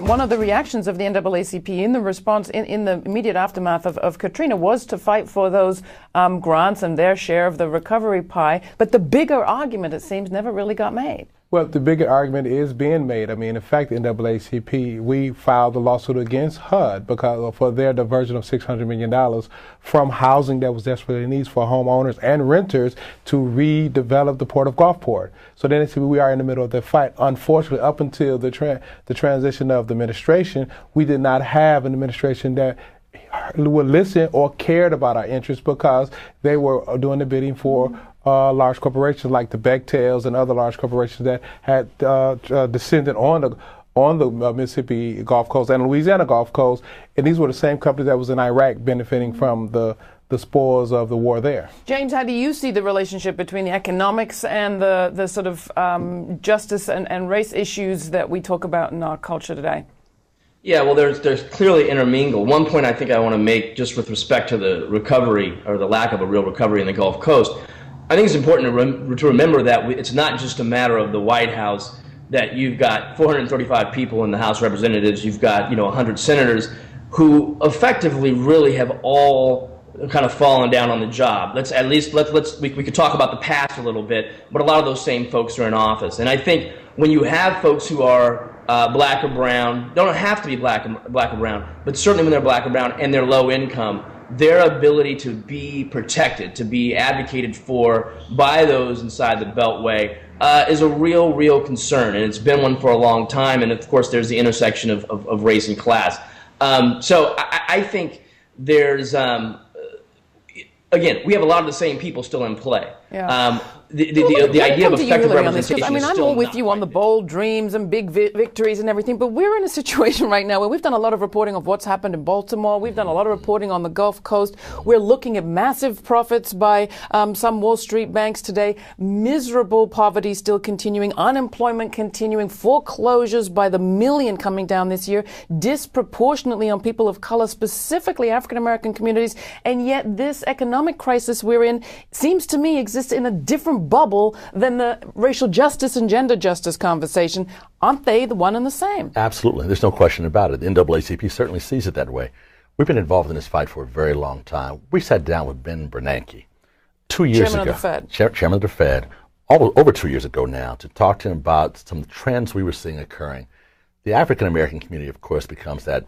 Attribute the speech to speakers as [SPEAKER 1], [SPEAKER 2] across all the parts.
[SPEAKER 1] one of the reactions of the NAACP in the response, in the immediate aftermath of Katrina, was to fight for those grants and their share of the recovery pie. But the bigger argument, it seems, never really got made.
[SPEAKER 2] Well, the bigger argument is being made. I mean, in fact, the NAACP, we filed a lawsuit against HUD because for their diversion of $600 million from housing that was desperately needed for homeowners and renters to redevelop the Port of Gulfport. So then we are in the middle of the fight. Unfortunately, up until the transition of the administration, we did not have an administration that would listen or cared about our interests because they were doing the bidding for large corporations like the Bechtel's and other large corporations that had descended on the Mississippi Gulf Coast and Louisiana Gulf Coast, and these were the same companies that was in Iraq benefiting from the spoils of the war there.
[SPEAKER 1] James, how do you see the relationship between the economics and the sort of justice and race issues that we talk about in our culture today?
[SPEAKER 3] Yeah, well, there's clearly intermingled. One point I think I want to make just with respect to the recovery or the lack of a real recovery in the Gulf Coast, I think it's important to remember that it's not just a matter of the White House, that you've got 435 people in the House of Representatives, you've got 100 senators who effectively really have all kind of fallen down on the job. We could talk about the past a little bit, but a lot of those same folks are in office. And I think when you have folks who are black or brown, don't have to be black or brown, but certainly when they're black or brown and they're low income, their ability to be protected, to be advocated for by those inside the Beltway is a real concern, and it's been one for a long time. And of course, there's the intersection of race and class. So I think there's, again, we have a lot of the same people still in play.
[SPEAKER 1] Yeah.
[SPEAKER 3] The idea of effective representation
[SPEAKER 1] I mean, I'm all with you on the bold dreams and big victories and everything, but we're in a situation right now where we've done a lot of reporting of what's happened in Baltimore. We've done a lot of reporting on the Gulf Coast. We're looking at massive profits by some Wall Street banks today, miserable poverty still continuing, unemployment continuing, foreclosures by the million coming down this year, disproportionately on people of color, specifically African-American communities, and yet this economic crisis we're in seems to me exists in a different bubble than the racial justice and gender justice conversation. Aren't they the one and the same?
[SPEAKER 4] Absolutely. There's no question about it. The NAACP certainly sees it that way. We've been involved in this fight for a very long time. We sat down with Ben Bernanke 2 years ago. Chairman of the Fed, over 2 years ago now, to talk to him about some trends we were seeing occurring. The African-American community, of course, becomes that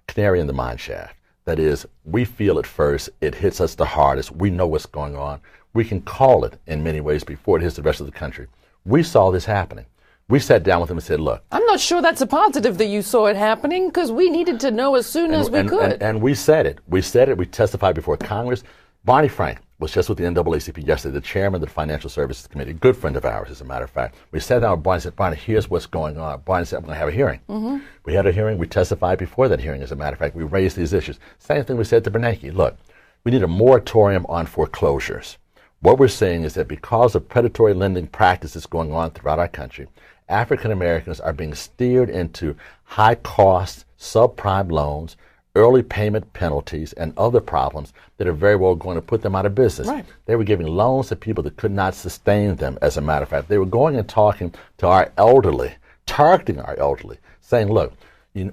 [SPEAKER 4] canary in the mine shaft. That is, we feel it first, it hits us the hardest, we know what's going on. We can call it in many ways before it hits the rest of the country. We saw this happening. We sat down with him and said, look.
[SPEAKER 1] I'm not sure that's a positive that you saw it happening, because we needed to know as soon as we could.
[SPEAKER 4] And we said it. We said it. We testified before Congress. Barney Frank was just with the NAACP yesterday, the chairman of the Financial Services Committee, a good friend of ours, as a matter of fact. We sat down with Barney and said, Barney, here's what's going on. Barney said, I'm going to have a hearing. Mm-hmm. We had a hearing. We testified before that hearing, as a matter of fact. We raised these issues. Same thing we said to Bernanke. Look, we need a moratorium on foreclosures. What we're saying is that because of predatory lending practices going on throughout our country, African Americans are being steered into high-cost, subprime loans, early payment penalties, and other problems that are very well going to put them out of business.
[SPEAKER 1] Right.
[SPEAKER 4] They were giving loans to people that could not sustain them, as a matter of fact. They were going and talking to our elderly, targeting our elderly, saying, look,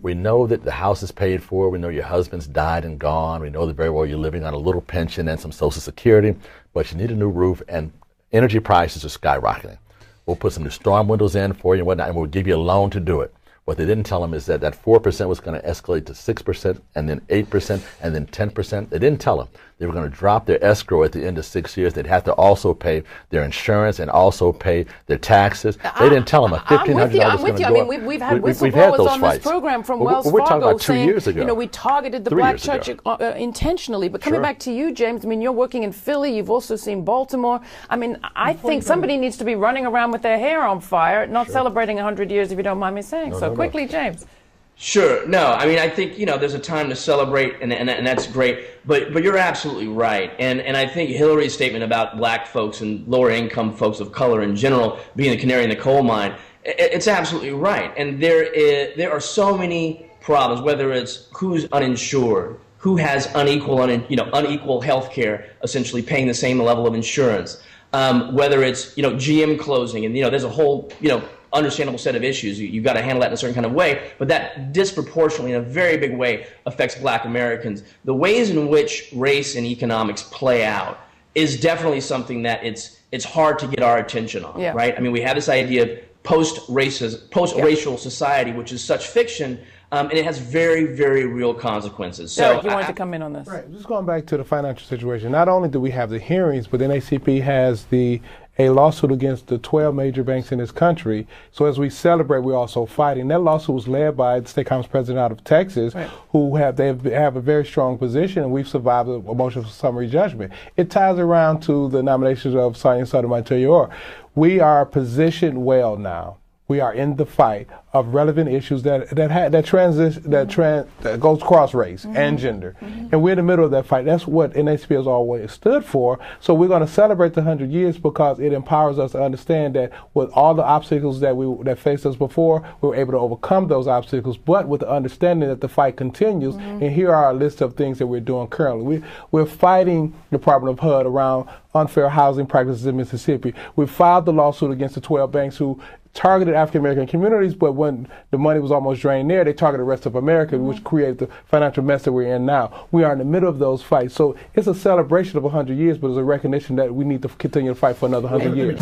[SPEAKER 4] we know that the house is paid for. We know your husband's died and gone. We know that very well you're living on a little pension and some Social Security, but you need a new roof, and energy prices are skyrocketing. We'll put some new storm windows in for you and whatnot, and we'll give you a loan to do it. What they didn't tell them is that 4% was going to escalate to 6%, and then 8%, and then 10%. They didn't tell them they were going to drop their escrow at the end of 6 years. They'd have to also pay their insurance and also pay their taxes. They didn't tell them a $1,500 was going to go up.
[SPEAKER 1] I mean, we've had whistleblowers on this program from Wells Fargo
[SPEAKER 4] talking about 2
[SPEAKER 1] saying,
[SPEAKER 4] years ago.
[SPEAKER 1] We targeted the black church intentionally. But coming back to you, James, I mean, you're working in Philly. You've also seen Baltimore. I mean, I think somebody needs to be running around with their hair on fire, not celebrating 100 years, if you don't mind me saying. Quickly, James.
[SPEAKER 3] Sure. No, I mean, I think, there's a time to celebrate, and that's great. But you're absolutely right. And I think Hilary's statement about black folks and lower income folks of color in general being the canary in the coal mine, it's absolutely right. And there are so many problems, whether it's who's uninsured, who has unequal health care, essentially paying the same level of insurance, whether it's, GM closing, and, there's a whole, understandable set of issues. You've got to handle that in a certain kind of way, but that disproportionately, in a very big way, affects Black Americans. The ways in which race and economics play out is definitely something that it's hard to get our attention on, right? I mean, we have this idea of post-racial society, which is such fiction, and it has very, very real consequences. So
[SPEAKER 1] Derrick, you wanted to come in on this.
[SPEAKER 2] Right. Just going back to the financial situation, not only do we have the hearings, but NAACP has a lawsuit against the 12 major banks in this country. So as we celebrate, we're also fighting. That lawsuit was led by the State Congress president out of Texas, who have a very strong position, and we've survived a motion for summary judgment. It ties around to the nominations of Sonia Sotomayor. We are positioned well now. We are in the fight of relevant issues that goes cross race and gender, and we're in the middle of that fight. That's what NAACP has always stood for. So we're going to celebrate the 100 years because it empowers us to understand that with all the obstacles that faced us before, we were able to overcome those obstacles, but with the understanding that the fight continues. And here are a list of things that we're doing currently. We're fighting the Department of HUD around unfair housing practices in Mississippi. We filed the lawsuit against the 12 banks who targeted African-American communities, but when the money was almost drained there, they targeted the rest of America, which created the financial mess that we're in now. We are in the middle of those fights. So it's a celebration of 100 years, but it's a recognition that we need to continue to fight for another 100 years.